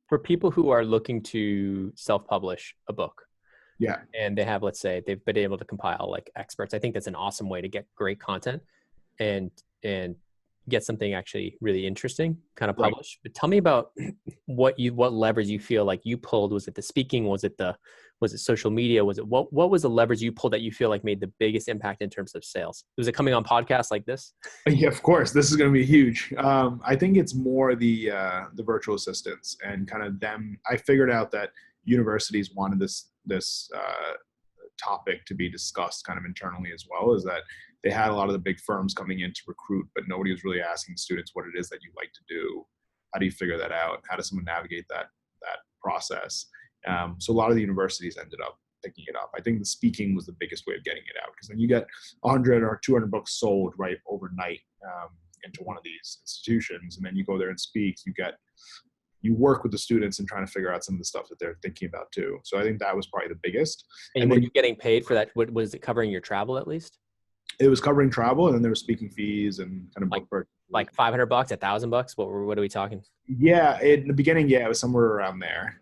For people who are looking to self-publish a book, Yeah. and they have, let's say, they've been able to compile like experts, I think that's an awesome way to get great content and get something actually really interesting kind of Right. published. But tell me about what levers you feel like you pulled. Was it the speaking? Was it social media? What was the levers you pulled that you feel like made the biggest impact in terms of sales? Was it coming on podcasts like this? Yeah, of course. This is going to be huge. I think it's more the virtual assistants and kind of them. I figured out that universities wanted this topic to be discussed kind of internally as well, is that they had a lot of the big firms coming in to recruit, but nobody was really asking students what it is that you like to do. How do you figure that out? How does someone navigate that process? So a lot of the universities ended up picking it up. I think the speaking was the biggest way of getting it out, because then you get 100 or 200 books sold right overnight into one of these institutions, and then you go there and speak. You work with the students and trying to figure out some of the stuff that they're thinking about too. So I think that was probably the biggest. And were you getting paid for that? Was it covering your travel at least? It was covering travel, and then there were speaking fees and kind of book purchase. Like $500, $1,000? What are we talking? Yeah, in the beginning, it was somewhere around there.